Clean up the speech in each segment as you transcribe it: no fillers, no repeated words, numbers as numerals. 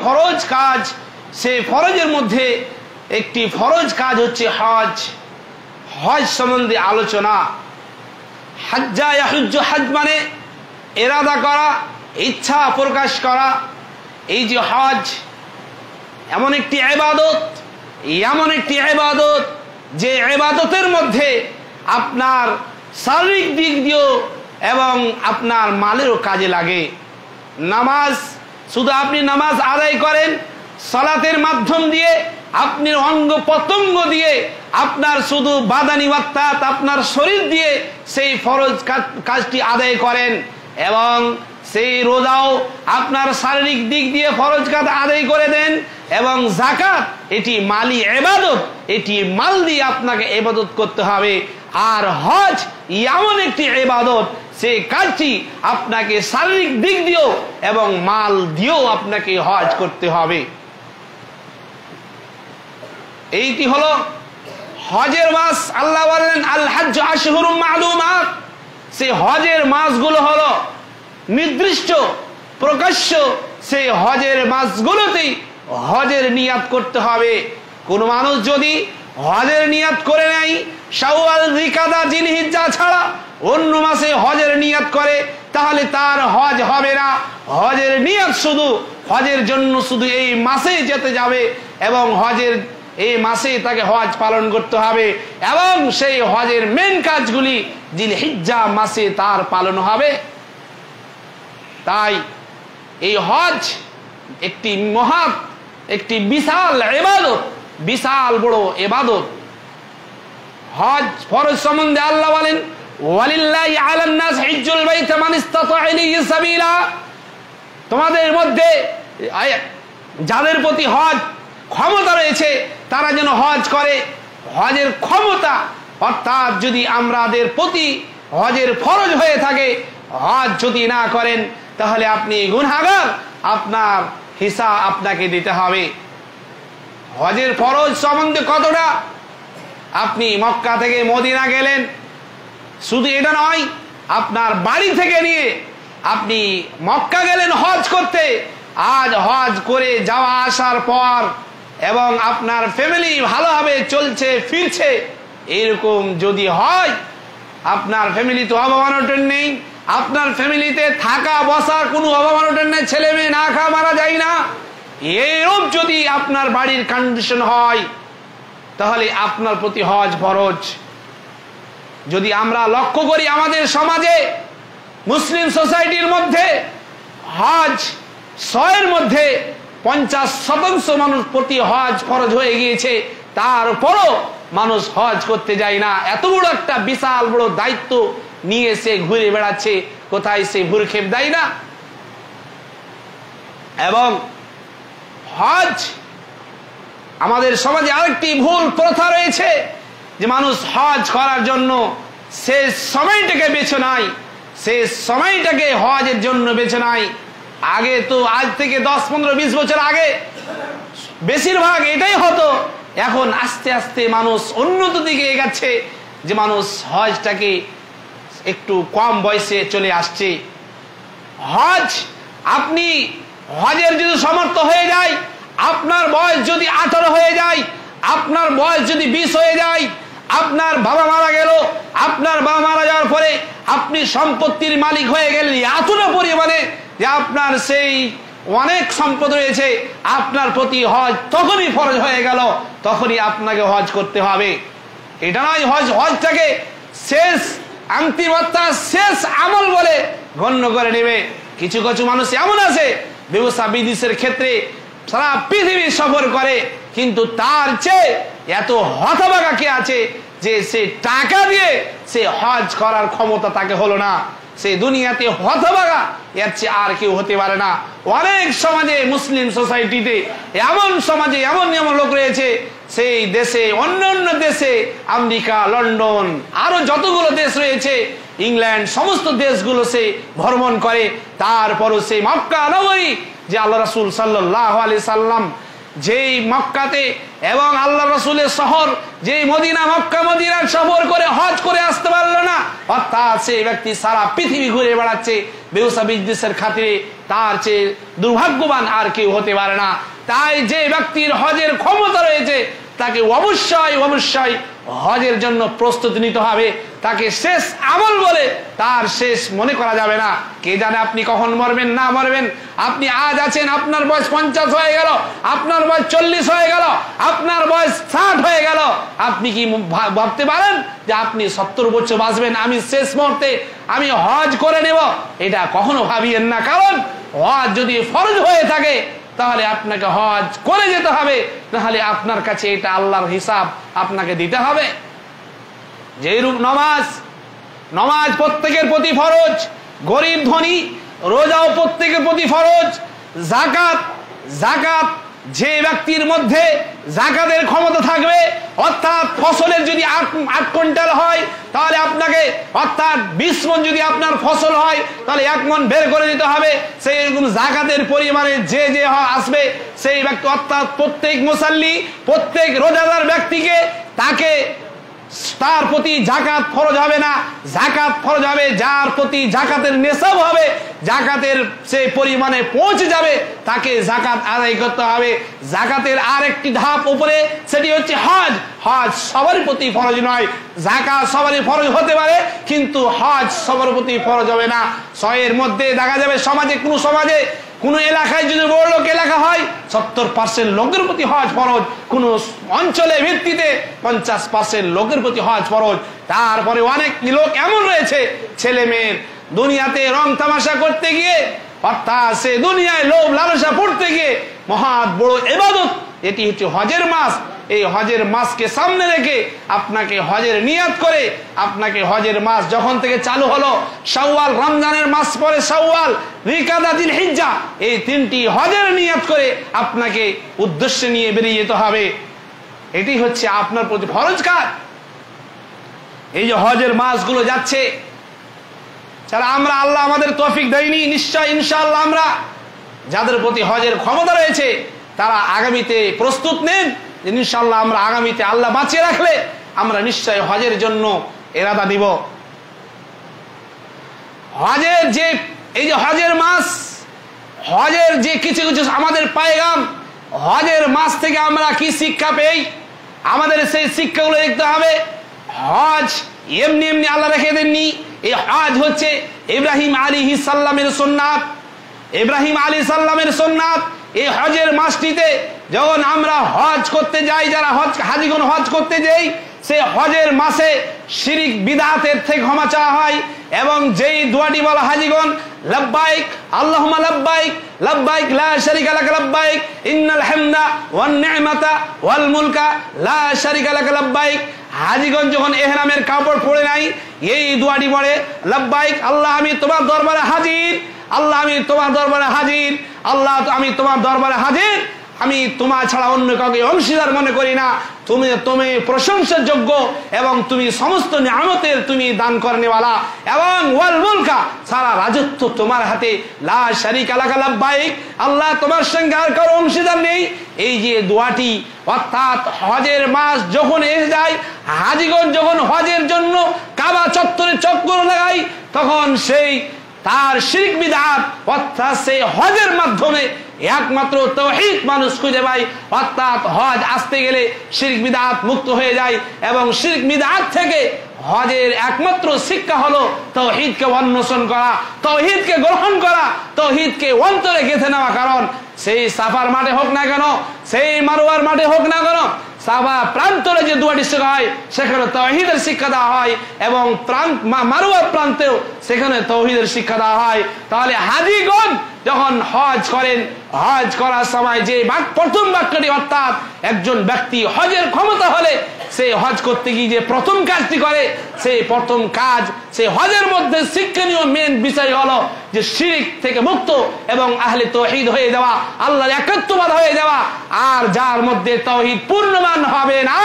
ফরজ কাজ, সেই ফরজের মধ্যে একটি ফরজ কাজ হচ্ছে হজ। হজ সম্বন্ধে আলোচনা। হাজ্জা ইয়াহুজ্জু, হজ মানে ইরাদা করা, ইচ্ছা প্রকাশ করা। এই যে হজ এমন একটি ইবাদত, এমন একটি ইবাদত যে ইবাদতের মধ্যে আপনার শারীরিক দিক দিয়েও এবং আপনার মালেরও কাজে লাগে। নামাজ, শুধু আপনি নামাজ আদায় করেন সালাতের মাধ্যম দিয়ে, আপনি অঙ্গ প্রত্যঙ্গ দিয়ে, আপনার শুধু বাদানি অর্থাৎ আপনার শরীর দিয়ে সেই ফরজ কাজটি আদায় করেন, এবং সেই রোজাও আপনার শারীরিক দিক দিয়ে ফরজ কাজ আদায় করে দেন, এবং যাকাত এটি মালি ইবাদত, এটি মাল দিয়ে আপনাকে ইবাদত করতে হবে। আর হজ এমন একটি ইবাদত, সেই কাজটি আপনাকে শারীরিক দিক দিয়েও এবং মাল দিয়েও আপনাকে হজ করতে হবে। এইটি হলো হজের মাস। আল্লাহ বললেন আল হজ্জ আশহুরুম মা'লুমাত। সেই হজের মাসগুলো হলো নির্দিষ্ট, প্রকাশ্য। সেই হজের মাসগুলোতেই হজের নিয়াত করতে হবে। কোন মানুষ যদি হজের নিয়াত করে নেয় শাওয়াল, যিলকাদা, জিলহিজ্জা ছাড়া অন্য মাসে হজের নিয়াত করে, তাহলে তার হজ হবে না। হজের নিয়াত শুধু হজের জন্য শুধু এই মাসেই যেতে যাবে, এবং হজের এই মাসে তাকে হজ পালন করতে হবে, এবং সেই হজের মেন কাজগুলি জিলহিজ্জা মাসে তার পালন হবে। তাই এই হজ একটি একটি বিশাল ইবাদত, বিশাল বড় ইবাদত। হজ ফরজ সম্বন্ধে আল্লাহ বলেন ওয়ালিল্লাহি আলান নাস হিজ্জুল বাইত মান ইসতাতা ইলাইহি সাবিলা। তোমাদের মধ্যে যাদের প্রতি হজ ক্ষমতা রয়েছে তারা যেন হজ করে। হজের ক্ষমতা অর্থাৎ যদি আমাদের প্রতি হজের ফরজ হয়ে থাকে, হজ যদি না করেন তাহলে আপনি গুনাহগার, আপনার হিসাব আপনাকে দিতে হবে। হজের ফরজ সম্বন্ধে কতটা, আপনি মক্কা থেকে মদিনা গেলেন, শুধু এটা নয়, আপনার বাড়ি থেকে নিয়ে আপনি মক্কা গেলেন হজ করতে, আজ হজ করে যাওয়া আসার পর এবং আপনার ফ্যামিলি ভালোভাবে চলছে ফিরছে, এরকম যদি হয়, আপনার ফ্যামিলি তো অভাব অনটন নেই, আপনার ফ্যামিলিতে থাকা বসার কোনো অভাব অনটন নেই, ছেলে মেয়ে না খাওয়া মারা যায় না, এরূপ যদি আপনার বাড়ির কন্ডিশন হয় তাহলে আপনার প্রতি হজ ফরজ। যদি আমরা লক্ষ্য করি আমাদের সমাজে মুসলিম সোসাইটির মধ্যে হজ 100-এর মধ্যে 50% মানুষ প্রতি হজ ফরজ হয়ে গিয়েছে, তারপরও মানুষ হজ করতে যায় না। এত বড় একটা বিশাল বড় দায়িত্ব নিয়ে সে ঘুরে বেড়াচ্ছে, কোথায় সে ভুরক্ষেপ দেয় না। এবং হজ আমাদের সমাজে আরেকটি ভুল প্রথা রয়েছে যে মানুষ হজ করার জন্য শেষ সময়টাকে বেছে নেয়, শেষ সময়টাকে হজের জন্য বেছে নেয়। আগে তো আজ থেকে 10, 15, 20 বছর আগে বেশিরভাগ এটাই হতো। এখন আস্তে আস্তে মানুষ উন্নত দিকে এগাচ্ছে যে মানুষ হজটাকে একটু কম বয়সে চলে আসছে। হজ আপনি হজের যদি সমর্থ হয়ে যায়, আপনার বয়স যদি 18 হয়ে যায়, আপনার বয়স যদি 20 হয়ে যায়, আপনার বাবা মারা গেল, আপনার বাবা মারা যাওয়ার পরে আপনি সম্পত্তির মালিক হয়ে গেলেন এতটা পরিমাণে যে আপনার সেই অনেক সম্পদ রয়েছে, আপনার প্রতি হজ তখনই ফরজ হয়ে গেল, তখনই আপনাকে হজ করতে হবে। এটা নয় হজটাকে শেষ আংটি অর্থাৎ শেষ আমল বলে গণ্য করে নেবে। কিছু কিছু মানুষ এমন আছে ব্যবসা বিদেশের ক্ষেত্রে সারা পৃথিবী সফর করে, কিন্তু তার চেয়ে এত হতভাগা কে আছে যে সে টাকা দিয়ে সে হজ করার ক্ষমতা তাকে হলো না। সে দুনিয়াতে হতভাগা, এর চেয়ে আর কেউ হতে পারে না। অনেক সমাজে মুসলিম সোসাইটিতে এমন সমাজে এমন এমন লোক রয়েছে, সেই দেশে অন্য অন্য দেশে আমেরিকা, লন্ডন, আরো যতগুলো দেশ রয়েছে, ইংল্যান্ড, সমস্ত দেশগুলো সে ভ্রমণ করে, তারপরও সে মক্কা নগরী যে আল্লাহ রাসূল সাল্লাল্লাহু আলাইহি সাল্লাম যেই মক্কাতে এবং আল্লাহ রসুলের শহর যেই মদিনা, মক্কা মদিনার সফর করে হজ করে আসতে পারলো না, অর্থাৎ সেই ব্যক্তি সারা পৃথিবী ঘুরে বেড়াচ্ছে ব্যবসা বিজনেসের খাতিরে, তার চেয়ে দুর্ভাগ্যবান আর কেউ হতে পারে না। তাই যে ব্যক্তির হজের ক্ষমতা রয়েছে তাকে অবশ্যই অবশ্যই হজের জন্য প্রস্তুতি নিতে হবে। তাকে শেষ আমল বলে তার শেষ মনে করা যাবে না। কে জানে আপনি কখন মরবেন না মরবেন। আপনি আজ আছেন, আপনার বয়স 50 হয়ে গেল, আপনার বয়স 40 হয়ে গেল, আপনার বয়স 60 হয়ে গেল, আপনি কি ভাবতে পারেন যে আপনি 70 বছর বাঁচবেন, আমি শেষ মুহূর্তে আমি হজ করে নেব? এটা কখনো ভাবিয়েন না। কারণ হজ যদি ফরজ হয়ে থাকে তাহলে আপনাকে হজ করে যেতে হবে, তাহলে আপনার কাছে এটা আল্লাহর হিসাব আপনাকে দিতে হবে। যেরূপ নমাজ প্রত্যেকের প্রতি ফরজ, গরিব ধনী রোজাও প্রত্যেকের প্রতি ফরজ। জাকাত যে ব্যক্তির মধ্যে জাকাতের ক্ষমতা থাকবে, অর্থাৎ ফসলের যদি 8 কুইন্টাল হয় তাহলে আপনাকে, অর্থাৎ 20 মণ যদি আপনার ফসল হয় তাহলে 1 মণ বের করে দিতে হবে। সেই রকম জাকাতের পরিমাণে যে আসবে সেই ব্যক্তি, অর্থাৎ প্রত্যেক মুসাল্লি, প্রত্যেক রোজাদার ব্যক্তিকে তার প্রতি জাকাত ফরজ হবে না। জাকাত ফরজ হবে যার প্রতি জাকাতের নেশাব হবে, জাকাতের সেই পরিমাণে পৌঁছে যাবে, তাকে জাকাত আদায় করতে হবে। জাকাতের আরেকটি ধাপ উপরে, সেটি হচ্ছে হজ। হজ সবার প্রতি ফরজ নয়। জাকাত সবারই ফরজ হতে পারে, কিন্তু হজ সবার প্রতি ফরজ হবে না। এর মধ্যে দেখা যাবে সমাজে কোন এলাকায় যদি বড় লোক এলাকা হয় 70% লোকের প্রতি হজ ফরজ, কোন অঞ্চলের ভিত্তিতে 50% লোকের প্রতি হজ ফরজ। তারপরে অনেক লোক এমন রয়েছে, ছেলে মেয়ের দুনিয়াতে রং তামাশা করতে গিয়ে, অর্থাৎ সে দুনিয়ায় লোভ লালসা পড়তে গিয়ে মহা বড় ইবাদত, এটি হচ্ছে হজের মাস। এই হজের মাসকে সামনে রেখে আপনাকে হজের নিয়ত করে, আপনাকে হজের মাস যখন থেকে চালু হলো, শাওয়াল, রমজানের মাস পরে শাওয়াল, জিলকাদা, জিলহিজ্জা, এই 3টি হজের নিয়ত করে আপনাকে উদ্দেশ্য নিয়ে বেরিয়ে যেতে হবে। এটি হচ্ছে আপনার প্রতি ফরজ কাজ। এই যে হজের মাসগুলো যাচ্ছে, যারা আল্লাহ আমাদের তৌফিক দেয়নি, নিশ্চয় ইনশাআল্লাহ আমরা যাদের প্রতি হজের ক্ষমতা রয়েছে তারা আগামীতে প্রস্তুত নেন। ইনশাআল্লাহ আমরা আগামীতে আল্লাহ বাঁচিয়ে রাখলে আমরা নিশ্চয় হজের জন্য ইরাদা দিব। হজের যে এই যে হজের মাস, হজের যে কিছু কিছু আমাদের পায়গাম, হজের মাস থেকে আমরা কি শিক্ষা পেই, আমাদের সেই শিক্ষাগুলো দেখতে হবে। হজ এমনি এমনি আল্লাহ রেখে দেননি। এই হজ হচ্ছে ইব্রাহিম আলাইহিস সালামের সুন্নাত। ইব্রাহিম আলাইহিস সালামের সুন্নাত। এই হজের মাসটিতে যখন আমরা হজ করতে যাই, যারা হাজিগণ হজ করতে যাই, সে হজের মাসে শিরিক বিদআতের থেকে ক্ষমা চাওয়া হয়। এবং যেই দোয়াটি বলা হাজিগণ, লাব্বাইক আল্লাহুম্মা লাব্বাইক লাব্বাইক লা শারিকা লাক লাব্বাইক ইন্নাল হামদা ওয়ান নি'মাতা ওয়াল মুলকা লা শারিকা লাক লাব্বাইক। হাজিগণ যখন ইহরামের কাপড় পরে নাই, এই দোয়াটি পড়ে, লাব্বাইক আল্লাহ আমি তোমার দরবারে হাজির, আল্লাহ আমি তোমার দরবারে হাজির, আল্লাহ আমি তোমার দরবারে হাজির, আমি তোমার ছাড়া অন্য কাউকে অংশীদার মনে করি না, তুমি প্রশংসার যোগ্য এবং তুমি সমস্ত নিয়ামতের তুমি দান করনেওয়ালা, এবং ওয়াল মুলকা সারা রাজত্ব তোমার হাতে, লা শারিকা লাক লাব্বাইক আল্লাহ তোমার সঙ্গে আর কারো অংশীদার নেই। এই যে দোয়াটি, অর্থাৎ হজের মাস যখন এসে যায়, হাজিগণ যখন হজের জন্য কাবা চত্বরে চক্কর লাগায়, তখন সেই তার শিরক বিদআত, অর্থাৎ সেই হজের মাধ্যমে একমাত্র তাওহীদ মানুষ খুঁজে পায়। অর্থাৎ হজ আসতে গেলে শিরক বিদআত মুক্ত হয়ে যায়, এবং শিরক বিদআত থেকে হজের একমাত্র শিক্ষা হলো তাওহীদকে অন্বেষণ করা, তাওহীদকে গ্রহণ করা, তাওহীদকে অন্তরে গেঁথে নেওয়া। কারণ সেই সাফার মাঠে হোক না কেন, সেই মারওয়ার মাঠে হোক না কেন, সাফা প্রান্তরে যে দোয়াটি শেখা হয় সেখানে তাওহীদের শিক্ষা দেওয়া হয়, এবং মারওয়ার প্রান্তেও সেখানে তাওহীদের শিক্ষা দেওয়া হয়। তাহলে হাজিগণ যখন হজ করেন, হজ করার সময় যে প্রথম বাক্যটি, অর্থাৎ একজন ব্যক্তি হজের ক্ষমতা হলে সে হজ করতে গিয়ে যে প্রথম কাজটি করে, সেই প্রথম কাজ, সেই হজের মধ্যে শিক্ষণীয় মেন বিষয় হলো যে শিরক থেকে মুক্ত এবং আহলে তাওহীদ হয়ে যাওয়া, আল্লাহর একাত্মবাদ হয়ে যাওয়া। আর যার মধ্যে তাওহীদ পূর্ণমান হবে না,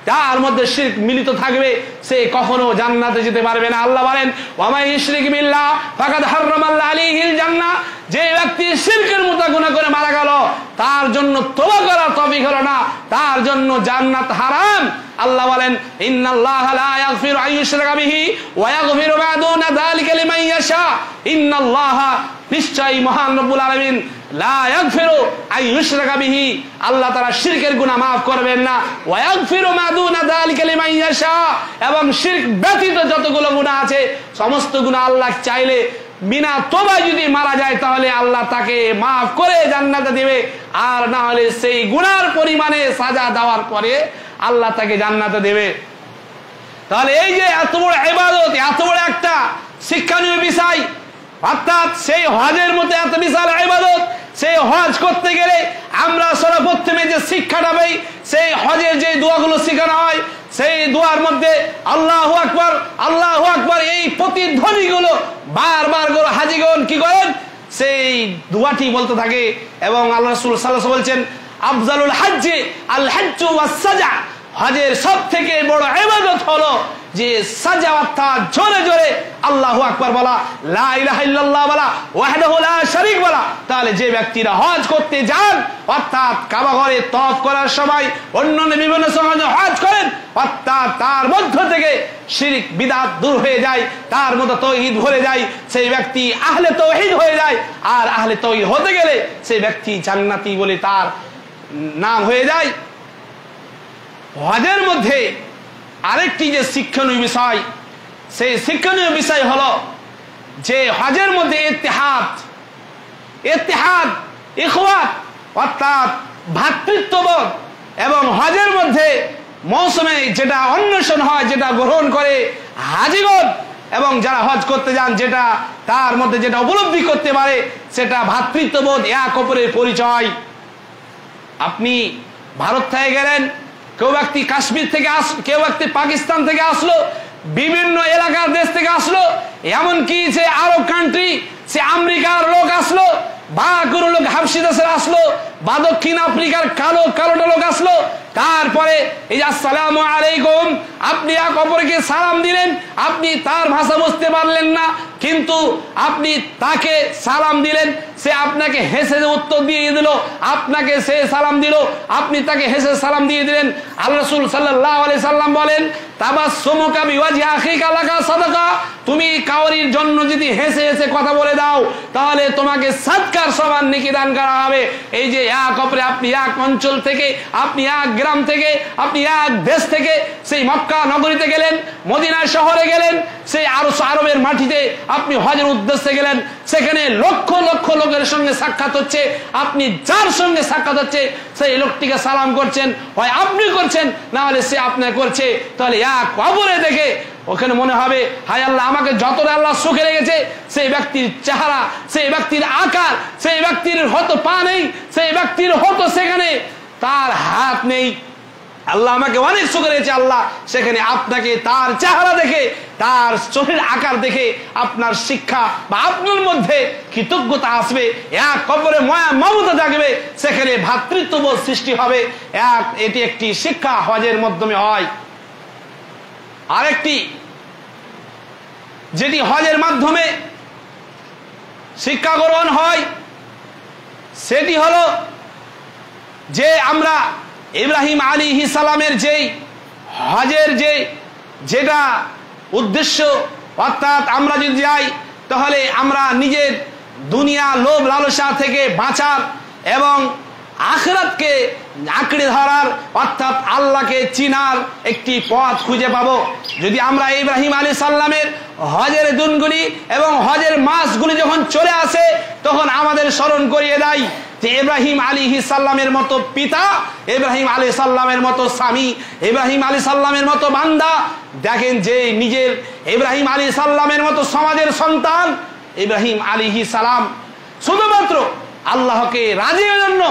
যার মধ্যে শিরক মিলিত থাকবে, সে কখনো জান্নাতে যেতে পারবে না। আল্লাহ বলেন, ওয়া মান ইশরিক বিল্লাহ ফাকাদ হারামাল্লাহু আলাইহিল জান্নাহ। যে ব্যক্তি শিরকের মতো গুনাহ করে মারা গেল, তার জন্য তওবা করার তৌফিক হলো না, তার জন্য জান্নাত হারাম। আল্লাহ বলেন ইন্নাল্লাহা লা ইয়াগফিরু আন ইউশরাকা বিহি ওয়া ইয়াগফিরু মা দুনা যালিকা লিমান ইয়াশা। ইন্নাল্লাহা, নিশ্চয়ই মহান রব্বুল আলামিন, লা ইয়াগফিরু আন ইউশরাকা বিহি, আল্লাহ তাআলা শিরকের গুনাহ maaf করবেন না, ওয়া ইয়াগফিরু মা দুনা যালিকা লিমান ইয়াশা, এবং শিরক ব্যতীত যতগুলো গুনাহ আছে সমস্ত গুনাহ আল্লাহ চাইলে বিনা তওবায় যদি মারা যায় তাহলে আল্লাহ তাকে maaf করে জান্নাতে দিবে, আর না হলে সেই গুনার পরিমাণে সাজা দেওয়ার পরে আল্লাহ তাকে জান্নাতে দেবে। তাহলে এই যে এত বড় ইবাদত, এত বড় একটা শিক্ষণীয় বিষয়, অর্থাৎ সেই হজের মতো এত বিশাল ইবাদত, সেই হজ করতে গেলে আমরা সর্বপ্রথমে যে শিক্ষাটা পাই, সেই হজের যে দোয়াগুলো শেখানো হয়, সেই দোয়ার মধ্যে আল্লাহু আকবার, আল্লাহু আকবার, এই প্রতিধ্বনিগুলো বারবার করে হাজিগণ কি করেন, সেই দোয়াটি বলতে থাকে। এবং আল্লাহ রাসূল সাল্লাল্লাহু আলাইহি ওয়াসাল্লাম বলছেন আফজালুল হজ্জে আল হজ্জু ওয়াস সাজা, হজের সবথেকে বড় ইবাদত হলো যে সাজা, অর্থাৎ জোরে জোরে আল্লাহু আকবার বলা, লা ইলাহা ইল্লাল্লাহ বলা, ওয়াহদাহু লা শারীক বলা। তাহলে যে ব্যক্তিরা হজ করতে যান, অর্থাৎ কাবা ঘরে তওয়াফ করার সময় অন্যান্য বিভিন্ন সময় হজ করেন, অর্থাৎ তার মধ্য থেকে শিরক বিদআত দূর হয়ে যায়, তার মধ্যে তাওহীদ ভরে যায়, সেই ব্যক্তি আহলে তাওহীদ হয়ে যায়। আর আহলে তাওহীদ হতে গেলে সেই ব্যক্তি জান্নাতি বলে তার নাম হয়ে যায়। হজের মধ্যে আরেকটি যে শিক্ষণীয় বিষয়, সেই শিক্ষণীয় বিষয় হলো যে হজের মধ্যে ইত্তেহাদ, ইখওয়াত, অর্থাৎ ভ্রাতৃত্ববোধ, এবং হজের মধ্যে মৌসুমে যেটা অন্বেষণ হয়, যেটা গ্রহণ করে হাজিগণ এবং যারা হজ করতে যান, যেটা তার মধ্যে যেটা উপলব্ধি করতে পারে সেটা ভ্রাতৃত্ববোধ, এক অপরের পরিচয়। আপনি ভারত থেকে গেলেন, কেউ ব্যক্তি কাশ্মীর থেকে কেউ ব্যক্তি পাকিস্তান থেকে আসলো, বিভিন্ন এলাকার দেশ থেকে আসলো, এমনকি যে আরব কান্ট্রি, সে আমেরিকার লোক আসলো, বা কোনো লোক হাবশি দেশের আসলো, বা দক্ষিণ আফ্রিকার কালোটা লোক আসলো, তারপরে এই যে আসসালামু আলাইকুম, আপনি এক অপরকে সালাম দিলেন, আপনি তার ভাষা বুঝতে পারলেন না, কিন্তু আপনি তাকে সালাম দিলেন, সে আপনাকে হেসে উত্তর দিয়ে দিল, আপনাকে সে সালাম দিল, আপনি তাকে হেসে সালাম দিয়ে দিলেন। আল্লাহ রাসূল সাল্লাল্লাহু আলাইহি সাল্লাম বলেন তাবাসসুমুকা বিওয়াজহি আখিকা লাকা সাদাকা, তুমি কাউরির জন্য যদি হেসে হেসে কথা বলে দাও তাহলে তোমাকে সাদকার সমান নেকি দান করা হবে। এই যে এক অপরে, আপনি এক অঞ্চল থেকে, আপনি এক গ্রাম থেকে, আপনি এক দেশ থেকে সেই মক্কা নগরীতে গেলেন, মদিনা শহরে গেলেন, সেই আরবের মাটিতে আপনি হজের উদ্দেশ্যে গেলেন, সেখানে লক্ষ লক্ষ লোকের সঙ্গে সাক্ষাৎ হচ্ছে, আপনি যার সঙ্গে সাক্ষাৎ হচ্ছে সেই লোকটিকে সালাম করছেন, হয় আপনি করছেন না হলে সে আপনাকে করছে। তাহলে এক অপরে দেখে ওখানে মনে হবে হায় আল্লাহ, আমাকে যতটা আল্লাহ সুখে রেখেছে, সেই ব্যক্তির চেহারা, সেই ব্যক্তির আকার, সেই ব্যক্তির হয়তো পা নেই, সেই ব্যক্তির হয়তো সেখানে তার হাত নেই, আল্লাহ আমাকে অনেক সুখে রেখেছে, আল্লাহ সেখানে আপনাকে তার চেহারা দেখে, তার চোখের আকার দেখে আপনার শিক্ষা বা আপনার মধ্যে কৃতজ্ঞতা আসবে, এক কবরে মায়া মমতা জাগবে, সেখানে ভ্রাতৃত্ববোধ সৃষ্টি হবে। এটি একটি শিক্ষা হজের মাধ্যমে হয়। আরেকটি যেটি হজের মাধ্যমে শিক্ষা গ্রহণ হয় সেটি হলো যে আমরা ইব্রাহিম আলাইহিস সালামের যেই হজের যেটা উদ্দেশ্য, অর্থাৎ আমরা যদি যাই তাহলে আমরা নিজের দুনিয়া লোভ লালসা থেকে বাঁচার এবং আখিরাতকে আঁকড়ে ধরার, অর্থাৎ আল্লাহকে চিনার একটি পথ খুঁজে পাবো। যদি আমরা ইব্রাহিম আলাইহিস সালামের হজের দিনগুলি এবং হজের মাসগুলি যখন চলে আসে তখন আমাদের স্মরণ করিয়ে দেয় যে ইব্রাহিম আলাইহিস সালামের মতো পিতা, ইব্রাহিম আলাইহিস সালামের মতো স্বামী, ইব্রাহিম আলাইহিস সালামের মতো বান্দা, দেখেন যে নিজের ইব্রাহিম আলাইহিস সালামের মতো সমাজের সন্তান ইব্রাহিম আলাইহিস সালাম শুধুমাত্র আল্লাহকে রাজি হওয়ার জন্য,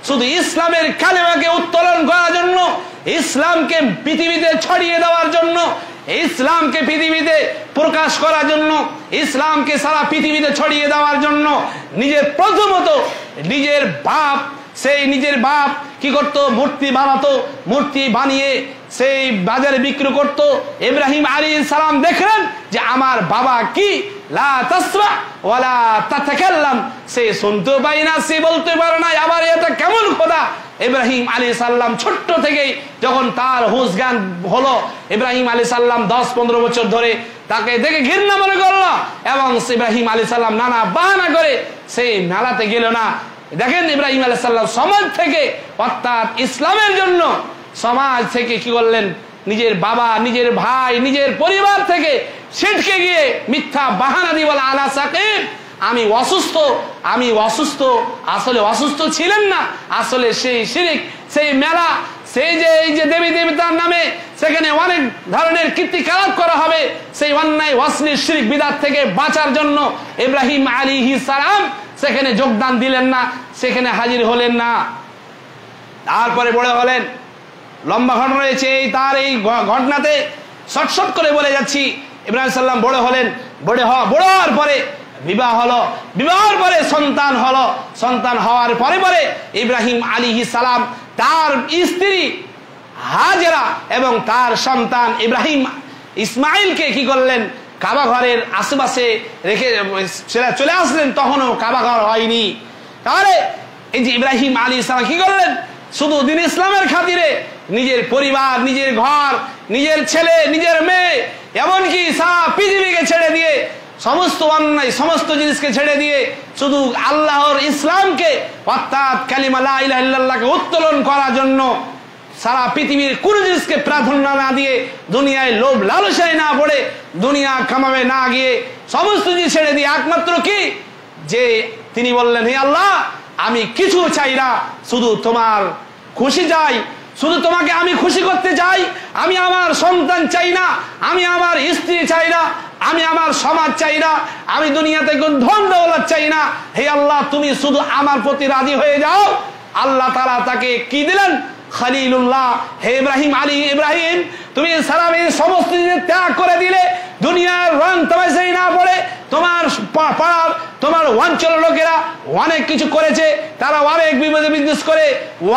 শুধু ইসলামের কালেমাকে উত্তোলন করার জন্য, ইসলামকে পৃথিবীতে ছড়িয়ে দেওয়ার জন্য, ইসলামকে পৃথিবীতে প্রকাশ করার জন্য, ইসলামকে সারা পৃথিবীতে ছড়িয়ে দেওয়ার জন্য নিজের প্রথমত নিজের বাপ কি করতো, মূর্তি বানাতো, মূর্তি বানিয়ে সেই বাজারে বিক্রি করত। ইব্রাহিম আলাইহিস সালাম দেখলেন যে আমার বাবা কি লা তাসমা ওয়ালা তাতাকাল্লাম, সে শুনতে পায় না, সে বলতে পারে না, আবার এটা কেমন খোদা ইব্রাহিম আলাইহিস সালাম ছোট্ট থেকেই যখন তার হুঁশ জ্ঞান হলো, ইব্রাহিম আলাইহিস সালাম 10-15 বছর ধরে তাকে দেখে ঘৃণা মনে করলো এবং ইব্রাহিম আলাইহিস সালাম নানা বাহানা করে সেই মেলাতে গেল না। দেখেন ইব্রাহিম আলাইহিস সালাম সমাজ থেকে, অর্থাৎ ইসলামের জন্য সমাজ থেকে কি করলেন, নিজের বাবা, নিজের ভাই, নিজের পরিবার থেকে ছিটকে গিয়ে মিথ্যা বাহানা দিয়ে বলে আলা সাকিব, আমি অসুস্থ। আসলে অসুস্থ ছিলেন না, আসলে সেই শিরক, সেই মেলা, সেই যে এই যে দেবী দেবতার নামে সেখানে অনেক ধরনের কীর্তিকলাপ করা হবে, সেই অন্যায় অশ্লীল শিরক বিদআত থেকে বাঁচার জন্য ইব্রাহিম আলাইহিস সালাম সেখানে যোগদান দিলেন না, সেখানে হাজির হলেন না। তারপরে বড় হলেন, লম্বা ঘটনা রয়েছে তার এই ঘটনাতে, শর্ট করে বলে যাচ্ছি। ইব্রাহিম সাল্লাম বড় হলেন, বড় হওয়ার পরে বিবাহ হলো, বিবাহের পরে সন্তান হলো, সন্তান হওয়ার পরে ইব্রাহিম আলাইহিস সালাম তার স্ত্রী হাজেরা এবং তার সন্তান ইব্রাহিম ইসমাইলকে কি করলেন, কাবা ঘরের আশেপাশে রেখে চলে আসলেন। তখনও কাবা ঘর হয়নি। তাহলে এই যে ইব্রাহিম আলাইহিস সালাম কি করলেন, শুধু দিন ইসলামের খাতিরে নিজের পরিবার, নিজের ঘর, নিজের ছেলে, নিজের মেয়ে, এমনকি সারা পৃথিবীকে ছেড়ে দিয়ে, সমস্ত অন্যায় সমস্ত জিনিসকে ছেড়ে দিয়ে শুধু আল্লাহর ইসলামকে, অর্থাৎ কালিমা লা ইলাহা ইল্লাল্লাহকে উত্তোলন করার জন্য সারা পৃথিবীর কোন জিনিসকে প্রাধান্য না দিয়ে, দুনিয়ায় লোভ লালসায় না পড়ে, দুনিয়া কামাবে না গিয়ে সমস্ত জিনিস ছেড়ে দিয়ে একমাত্র কি, যে তিনি বললেন, হে আল্লাহ, আমি কিছু চাই না, শুধু তোমার খুশি চাই, শুধু তোমাকে আমি খুশি করতে চাই। আমি আমার সন্তান চাই না, আমি আমার স্ত্রী চাই না, আমি আমার সমাজ চাই না, আমি দুনিয়াতে কোন ধন দৌলত চাই না। হে আল্লাহ, তুমি শুধু আমার প্রতি রাজি হয়ে যাও। আল্লাহ তাআলা তাকে কি দিলেন, খলিলুল্লাহ। হে ইব্রাহিম, তুমি সারা সমস্ত জিনিস ত্যাগ করে দিলে, দুনিয়ার রং তামাশাই না পড়ে, তোমার পাড়ার, তোমার অঞ্চলের লোকেরা অনেক কিছু করেছে, তারা অনেক বিজনেস করে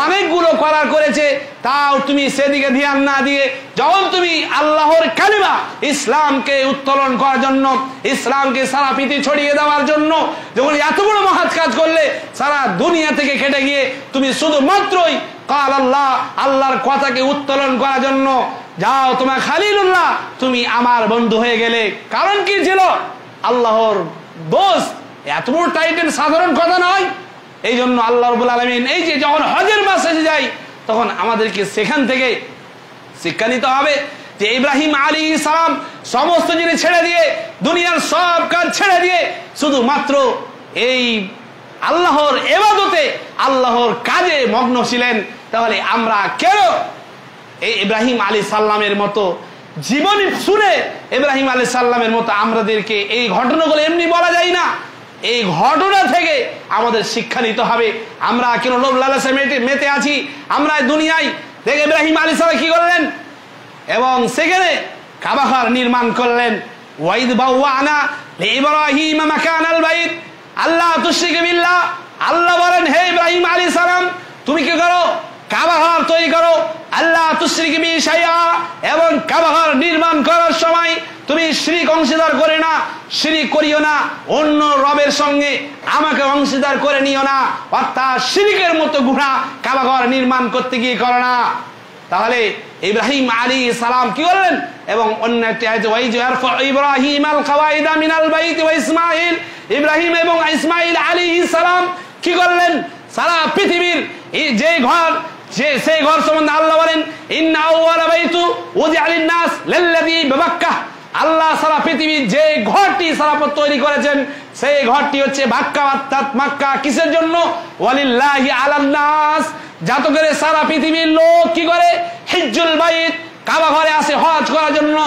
অনেকগুলো করেছে, তাও তুমি সেদিকে ধ্যান না দিয়ে যখন তুমি আল্লাহর কালিমা ইসলামকে উত্তোলন করার জন্য, ইসলামকে সারা পৃথিবী ছড়িয়ে দেওয়ার জন্য যখন এত বড় মহৎ কাজ করলে, সারা দুনিয়া থেকে কেটে গিয়ে তুমি শুধুমাত্রই কাল আল্লাহ, আল্লাহর কথাকে উত্তোলন করার জন্য যাও, তোমার খলিলুল্লাহ, তুমি আমার বন্ধু হয়ে গেলে। কারণ কি ছিল, আল্লাহর দোস্ত। এত বড় টাইটেল সাধারণ কথা নয়। এই জন্য আল্লাহ রাব্বুল আলামিন এই যে যখন হজের মাস এসে যায়, তখন আমাদেরকে সেখান থেকে শিক্ষা নিতে হবে যে ইব্রাহিম আলাইহিস সালাম সমস্ত জিনিস ছেড়ে দিয়ে, দুনিয়ার সব কাজ ছেড়ে দিয়ে শুধুমাত্র এই আল্লাহর ইবাদতে, আল্লাহর কাজে মগ্ন ছিলেন। তাহলে আমরা কেন এই ইব্রাহিম আলাইহিস সালামের মতো জীবনী শুনে, ইব্রাহিম আলাইহিস সালামের মতো আমাদেরকে এই ঘটনাগুলো এমনি বলা যায় না। এই ঘটনা থেকে আমাদের শিক্ষা নিতে হবে। আমরা কেন লোভ লালসে মেতে আছি? আমরা দুনিয়ায় দেখে ইব্রাহিম আলাইহিস সালাম কি করলেন, এবং সেখানে কাবা ঘর নির্মাণ করলেন। ওয়াইদ বাওয়ানা লিইব্রাহিম মাকানাল বাইত আল্লাহ তুশরিক বিল্লাহ। আল্লাহ বলেন, হে ইব্রাহিম আলাইহিস সালাম, তুমি কি করো, কাবা ঘর তৈরি করো, আল্লাহ তুশরিক বি শাইআ, এবং কাবা ঘর নির্মাণ করার সময় তুমি শিরক অংশীদার করে না, শিরক করিও না, অন্য রবের সঙ্গে আমাকে অংশীদার করে নিও না, অর্থাৎ শিরকের মতো গুনাহ কাবা ঘর নির্মাণ করতে গিয়ে করো না। তাহলে ইব্রাহিম আলাইহিস সালাম কি করলেন, এবং অন্য একটি আয়াতে ওয়াইজারফা ইব্রাহিমাল কাওয়াইদা মিনাল বাইতি ওয়া ইসমাঈল, ইব্রাহিম এবং ইসমাঈল আলাইহিস সালাম কি করলেন, সারা পৃথিবীর যে ঘর, সেই ঘর সম্বন্ধে আল্লাহ বলেন, ইন্না আউওয়ালা বাইতু উযিআ লিন-নাস লাল্লাযী বিমাক্কাহ। আল্লাহ সারা পৃথিবীর যে ঘরটি সারাপত তৈরি করেছেন, সেই ঘরটি হচ্ছে মক্কা, অর্থাৎ মক্কা কিসের জন্য, ওয়ালিল্লাহি আলান-নাস, যাতে করে সারা পৃথিবীর লোক কি করে, হিজ্জুল বাইত, কাবা ঘরে আসে হজ করার জন্য,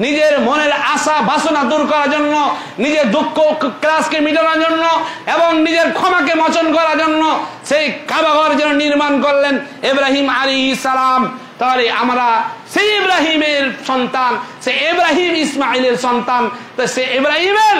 নিজের মনের আশা বাসনা দূর করার জন্য, নিজের দুঃখ ক্লাসকে মেটানোর জন্য, এবং নিজের ক্ষমাকে মোচন করার জন্য সেই কাবা ঘর যেন নির্মাণ করলেন ইব্রাহিম আলাইহিস সালাম। তাহলে আমরা সেই ইব্রাহিমের সন্তান, সেই ইব্রাহিম ইসমাইলের সন্তান, তো সেই ইব্রাহিমের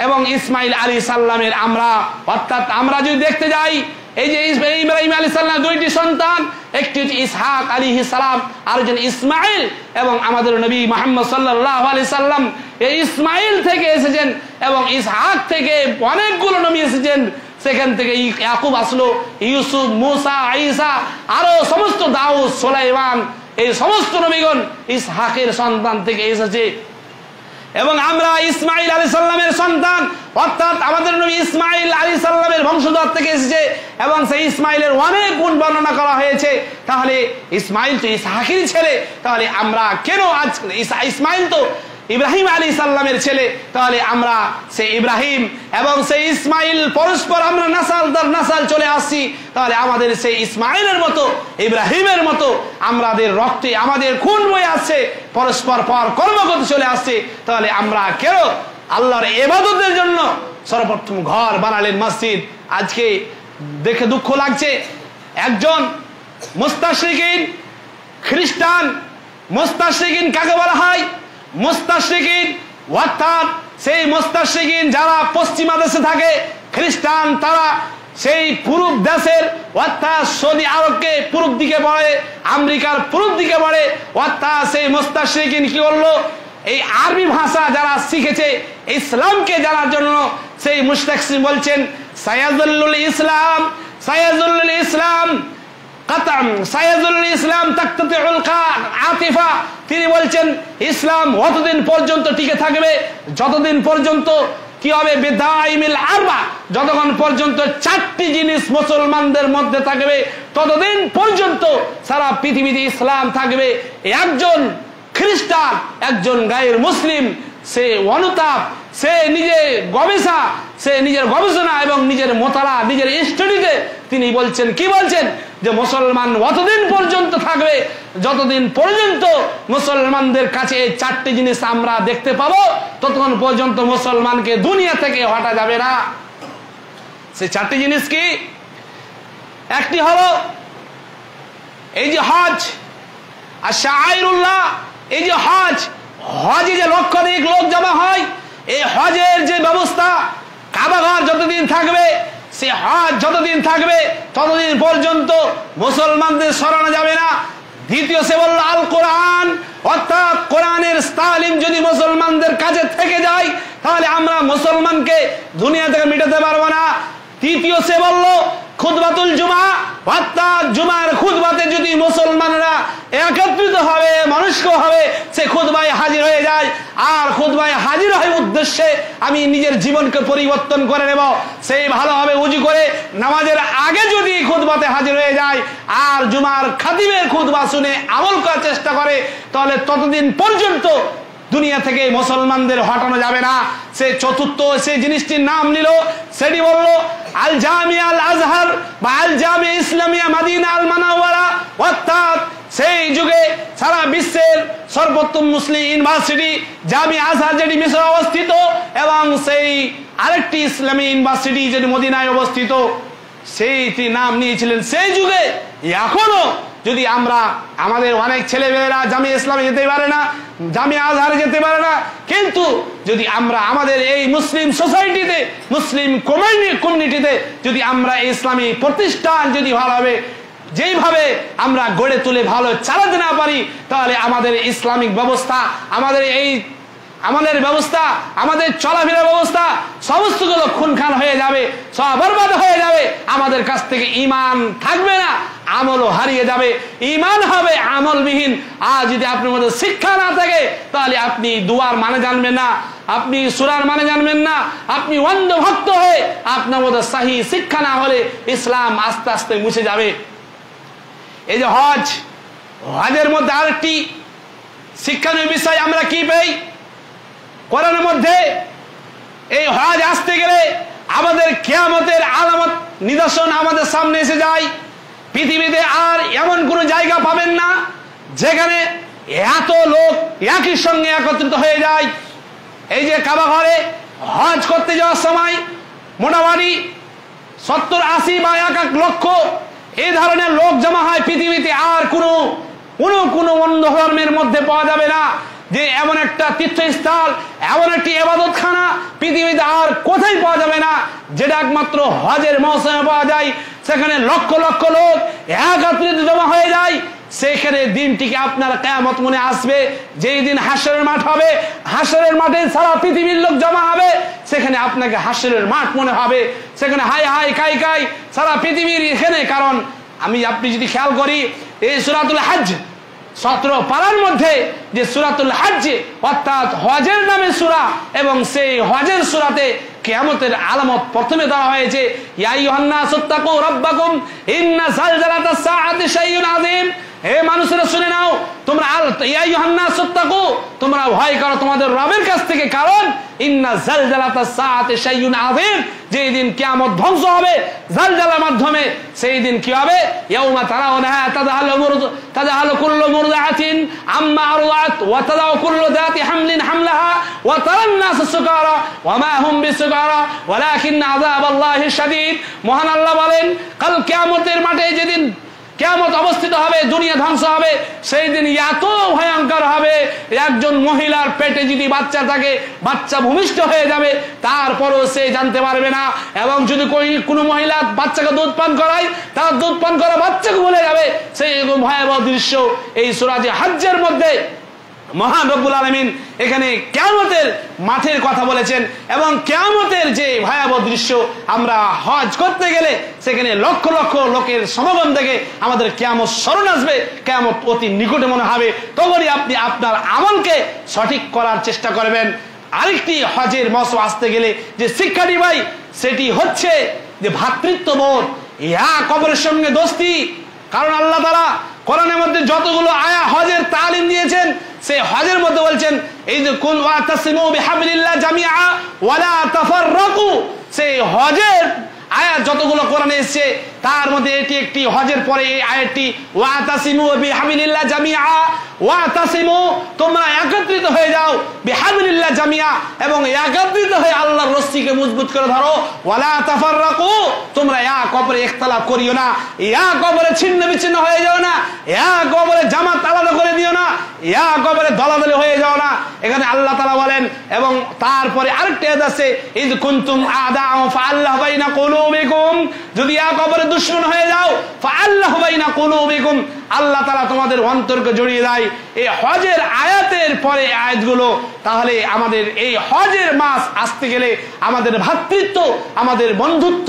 এবং ইসমাইল আলাইহিস সালামের আমরা, অর্থাৎ আমরা যদি দেখতে যাই, এই যে ইব্রাহিম আলাইহিস সালাম দুইটি সন্তান, একটি হচ্ছে ইসহাক আলাইহিস সালাম, আর একজন ইসমাইল, এবং আমাদের নবী মুহাম্মদ সাল্লাল্লাহু আলাইহি সাল্লাম এই ইসমাইল থেকে এসেছেন, এবং ইসহাক থেকে অনেকগুলো নবী এসেছেন। সেখান থেকে ইয়াকুব আসলো, ইউসুফ, মুসা, ঈসা, আরো সমস্ত দাউদ, সুলাইমান, এই সমস্ত নবীগণ ইসহাকের সন্তান থেকে এসেছে। এবং আমরা ইসমাইল আলাইহিস সালামের সন্তান, অর্থাৎ আমাদের নবী ইসমাইল আলাইহিস সালামের বংশধর থেকে এসেছে এবং সেই ইসমাইলের অনেক গুণ বর্ণনা করা হয়েছে। তাহলে ইসমাইল তো ইসহাকেরই ছেলে, তাহলে আমরা কেন আজ ইসমাইল তো ইব্রাহিম আলাইহিস সালামের ছেলে, তাহলে আমরা সেই ইব্রাহিম এবং সেই ইসমাইল পরস্পর আমরা নাসাল দর নাসাল চলে আসছি। তাহলে আমাদের সেই ইসমাইলের মতো ইব্রাহিমের মতো আমাদের রক্তে আমাদের খুন বয়ে আসছে, পরস্পর পর কর্মগত চলে আসছে। তাহলে আমরা কেন আল্লাহর ইবাদতের জন্য সর্বপ্রথম ঘর বানালেন মসজিদ। আজকে দেখে দুঃখ লাগছে, একজন মুস্তাশরিকিন খ্রিস্টান, মুস্তাশরিকিন কাকে বলা হয়? মুস্তাশরিকিন অর্থাৎ সেই মুস্তাশরিকিন যারা পশ্চিমা দেশে থাকে, খ্রিস্টান তারা সেই পূর্ব দেশের অর্থাৎ সৌদি আরবকে পূর্ব দিকে পড়ে, আমেরিকার পূর্ব দিকে পড়ে। অর্থাৎ সেই মুস্তাশরিকিন কি করলো? এই আরবি ভাষা যারা শিখেছে ইসলামকে জানার জন্য সেই মুস্তাশরিক বলছেন সায়াজুল ইসলাম, সায়াজুল ইসলাম কাতাম, সায়াজুল ইসলাম তাকতাতিউল আতিফা। তিনি বলছেন ইসলাম অতদিন পর্যন্ত টিকে থাকবে যতদিন পর্যন্ত কি হবে? বিদাইমিল আরবা, যতক্ষণ পর্যন্ত চারটি জিনিস মুসলমানদের মধ্যে থাকবে ততদিন পর্যন্ত সারা পৃথিবীতে ইসলাম থাকবে। একজন খ্রিস্টান, একজন গায়ের মুসলিম, সে অনুতাপ, সে নিজে গবেষা, সে নিজের গবেষণা এবং নিজের মোতালা, নিজের স্টাডিতে তিনি বলছেন, কি বলছেন? যে মুসলমান অতদিন পর্যন্ত থাকবে যতদিন পর্যন্ত মুসলমানদের কাছে এই চারটি জিনিস আমরা দেখতে পাবো, ততক্ষণ পর্যন্ত মুসলমানকে দুনিয়া থেকে হটা যাবে না। সেই চারটি জিনিস কি? একটি হলো এই যে হজ আর শাআইরুল্লাহ, এই যে হজ, হজে যে লক্ষাধিক লোক জমা হয়, এই হজের যে ব্যবস্থা, কাবাঘর যতদিন থাকবে, সে হজ যতদিন থাকবে ততদিন পর্যন্ত মুসলমানদের সরানো যাবে না। দ্বিতীয় সে বলল আল কোরআন, অর্থাৎ কোরআনের তালিম যদি মুসলমানদের কাছে থেকে যায় তাহলে আমরা মুসলমানকে দুনিয়া থেকে মিটাতে পারবো না। তৃতীয় সে বলল খুতবাতুল জুমা, অর্থাৎ জুমার খুতবাতে যদি মুসলমানরা একত্রিত হবে, মনস্ক হবে, সে খুতবায় হাজির হয়ে যায়। আর খুতবায় হাজির হয় উদ্দেশ্যে আমি নিজের জীবনকে পরিবর্তন করে নেব, সেই ভালোভাবে উজু করে নামাজের আগে যদি খুতবাতে হাজির হয়ে যায় আর জুমার খাতিবের খুতবা শুনে আমল করার চেষ্টা করে, তাহলে ততদিন পর্যন্ত দুনিয়া থেকে মুসলমানদের হটানো যাবে না। সে চতুর্থ সে জিনিসটির নাম নিল, সেটি বলল আল জামিয়া আল আজহার বা আল জামিয়া ইসলামিয়া মাদিনা আল মানাওয়ারা, অর্থাৎ সেই যুগে সারা বিশ্বের সর্বোত্তম মুসলিম ইউনিভার্সিটি জামিয়া আজহার যেটি মিশরে অবস্থিত এবং সেই আরেকটি ইসলামী ইউনিভার্সিটি যেটি মদিনায় অবস্থিত, সেইটি নাম নিয়েছিলেন সেই যুগে। এখনো যদি আমরা আমাদের অনেক ছেলেমেয়েরা জামিয়া ইসলামে যেতে পারে না, জামিয়া আজহারে যেতে পারে না, কিন্তু যদি আমরা আমাদের এই মুসলিম সোসাইটিতে, মুসলিম কমিউনিটিতে যদি আমরা ইসলামী প্রতিষ্ঠান যদি ভালোভাবে যেইভাবে আমরা গড়ে তুলে ভালো চালাতে না পারি, তাহলে আমাদের ইসলামিক ব্যবস্থা, আমাদের এই আমাদের ব্যবস্থা, আমাদের চলাফেরার ব্যবস্থা সমস্তগুলো খুনখান হয়ে যাবে, সব বরবাদ হয়ে যাবে। আমাদের কাছ থেকে ঈমান থাকবে না, আমলও হারিয়ে যাবে, ঈমান হবে আমলবিহীন। আর যদি আপনার মধ্যে শিক্ষা না থাকে তাহলে আপনি দুয়ার মানে জানবেন না, আপনি সূরার মানে জানবেন না, আপনি অন্ধ ভক্ত হয়ে আপনার মধ্যে সহি শিক্ষা না হলে ইসলাম আস্তে আস্তে মুছে যাবে। এই যে হজ, হজের মধ্যে আরেকটি শিক্ষণীয় বিষয় আমরা কি পাই কোরআনের মধ্যে? এই হজ আসতে গেলে আমাদের কিয়ামতের আলামত নিদর্শন আমাদের সামনে এসে যায়। পৃথিবীতে আর এমন কোন জায়গা পাবেন না যেখানে এত লোক একই সঙ্গে একত্রিত হয়ে যায়। এই যে কাবা ঘরে হজ করতে যাওয়ার সময় মোটামুটি 70-80 বা 1 লক্ষ এই ধরনের লোক জমা হয় পৃথিবীতে। আর কোনো অন্য ধর্মের মধ্যে পাওয়া যাবে না যে এমন একটা তীর্থস্থল, এমন একটি ইবাদতখানা পৃথিবীতে আর কোথায় পাওয়া যাবে না, যেটা একমাত্র হজের মৌসুমে পাওয়া যায়। সেখানে লক্ষ লক্ষ লোক একত্রিত জমা হয়ে যায়। সেখানে দিনটিকে আপনার কিয়ামত মনে আসবে, যেই দিন হাসরের মাঠ হবে, হাসরের মাঠে সারা পৃথিবীর লোক জমা হবে, সেখানে আপনাকে হাসরের মাঠ মনে হবে, সেখানে হাই হাই কাই কাই সারা পৃথিবীর এখানে। কারণ আপনি যদি খেয়াল করি এই সূরাতুল হজ 17 পারার মধ্যে যে সূরাতুল হজ অর্থাৎ হজের নামে সূরা, এবং সেই হজের সূরাতে কিয়ামতের আলামত প্রথমে দেওয়া হয়েছে, ইয়া আইয়ুহান নাসুত্তাকু রাব্বাকুম ইন্না যালজালাতাস সাআতি শাইউন আযীম। হে মানুষেরা শুনে নাও, তোমরা ইয়া আইয়ুহান নাসুত্তাকু, তোমরা ভয় করো তোমাদের রবের কাছ থেকে, কারণ ইন্না যালজালাতাস সাআতি শাইউন আযীম, যেই দিন কিয়ামত ধ্বংস হবে জালজালার মাধ্যমে, সেই দিন কি হবে, ইয়াউমা তারাউনাহা তাযহালু কুল্লু মুরদিআতিন আম্মা আরদাত ওয়া তাদাউ কুল্লু যাতি হামলিন হামলাহা ওয়া তারান নাস সুকারা ওয়া মা হুম বিসুকারা ওয়ালাকিন আযাবাল্লাহি শাদীদ। মহান আল্লাহ বলেন, কাল কিয়ামতের মাঠে যেদিন কিয়ামত অবস্থিত হবে, দুনিয়া ধ্বংস হবে, সেই দিন এত ভয়ঙ্কর হবে, একজন মহিলার পেটে যদি বাচ্চা থাকে, বাচ্চা ভূমিষ্ঠ হয়ে যাবে, তারপরও সে জানতে পারবে না। এবং যদি কোনো মহিলা বাচ্চাকে দুধ পান করায়, তার দুধ পান করা বাচ্চাকে ভুলে যাবে। সেই ভয়াবহ দৃশ্য এই সূরা হজ্জের মধ্যে মহান রব্বুল আলামিন এখানে কিয়ামতের মাঠের কথা বলেছেন। এবং কিয়ামতের যে ভয়াবহ দৃশ্য, আমরা হজ করতে গেলে সেখানে লক্ষ লক্ষ লোকের সমাগম থেকে আমাদের কিয়ামত স্মরণ আসবে, কিয়ামত অতি নিকটে মনে হবে, তখনই আপনি আপনার আমলকে সঠিক করার চেষ্টা করবেন। আরেকটি হজের মৌসুম আসতে গেলে যে শিক্ষাটি ভাই, সেটি হচ্ছে যে ভ্রাতৃত্ববোধ, ইয়া কবরের সঙ্গে দোস্তি। কারণ আল্লাহ তাআলা কোরআনের মধ্যে যতগুলো হজের তালিম দিয়েছেন, সেই হজের মধ্যে বলছেন এই যে কুল ওয়াতাসিমু বিহাবলিল্লাহ জামিআ ওয়ালা তাফাররাকু, সেই হজের আয়াত যতগুলো কোরআনে এসেছে তার মধ্যে এটি একটি। হজের পরে এই আয়াতটি ওয়াতাসিমু বিহাবলিল্লাহ জামিআ, ওয়াতাসিমু তোমরা একত্রিত হয়ে যাও, বিহাবলিল্লাহ জামিআ এবং একত্রিত হয়ে আল্লাহর রশ্মিকে মজবুত করে ধরো, ওয়ালা তাফাররাকু তোমরা এক অপরে ইখতিলাফ করিও না, এক অপরে ছিন্ন বিচ্ছিন্ন হয়ে যাও না, এক অপরে জামাত আলাদা করে দিও না, এক অপরে দলাদলি হয়ে যাও না। এখানে আল্লাহ তাআলা বলেন, এবং তারপরে আরেকটা আয়াত আছে, ইয কুনতুম আ'দাআ ফাআল্লাহু বাইনা কুলুবিকুম, যদি এক অপরে দুশমন হয়ে যাও, ফাআল্লাহু বাইনা কুলুবিকুম, আল্লাহ তাআলা তোমাদের অন্তরকে জড়িয়ে দেয়। এই হজের আয়াতের পরে আয়াতগুলো, তাহলে আমাদের এই হজের মাস আসতে গেলে আমাদের ভ্রাতৃত্ব, আমাদের বন্ধুত্ব,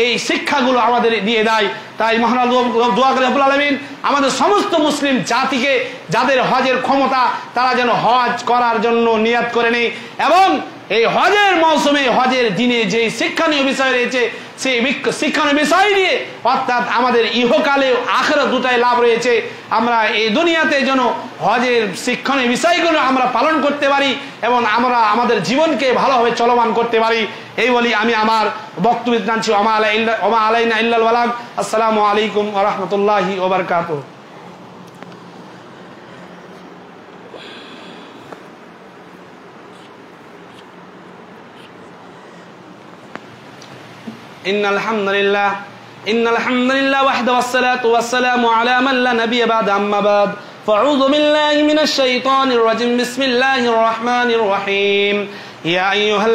এই শিক্ষাগুলো আমাদের দিয়ে দেয়। তাই মহান আল্লাহ দোয়া করে রব্বুল আলামিন আমাদের সমস্ত মুসলিম জাতিকে, যাদের হজের ক্ষমতা, তারা যেন হজ করার জন্য নিয়ত করে নেয়, এবং এই হজের মৌসুমে হজের দিনে যে শিক্ষণীয় বিষয় রয়েছে, সেই শিক্ষণীয় বিষয় নিয়ে, অর্থাৎ আমাদের ইহকালে আখিরাত দুটাই লাভ রয়েছে, আমরা এই দুনিয়াতে যেন হজের শিক্ষণীয় বিষয়গুলো আমরা পালন করতে পারি এবং আমরা আমাদের জীবনকে ভালোভাবে চলমান করতে পারি। এই বলি আমি আমার বক্তব্য জানছি। ওমা আলাইনা ইল্লাল বালাগ। আসসালামু আলাইকুম ওয়া রাহমাতুল্লাহি ওয়া বারাকাতুহু। ইন্নাল হামদুলিল্লাহ ওয়াহদাহু ওয়াসসালাতু ওয়াসসালামু আলা মান লা নাবিয়্যা বা'দা, আম্মা বা'দ। ফাউযু বিল্লাহি মিনাশ শাইতানির রাজিম। বিসমিল্লাহির রাহমানির রাহিম। ইয়া আইয়ুহাল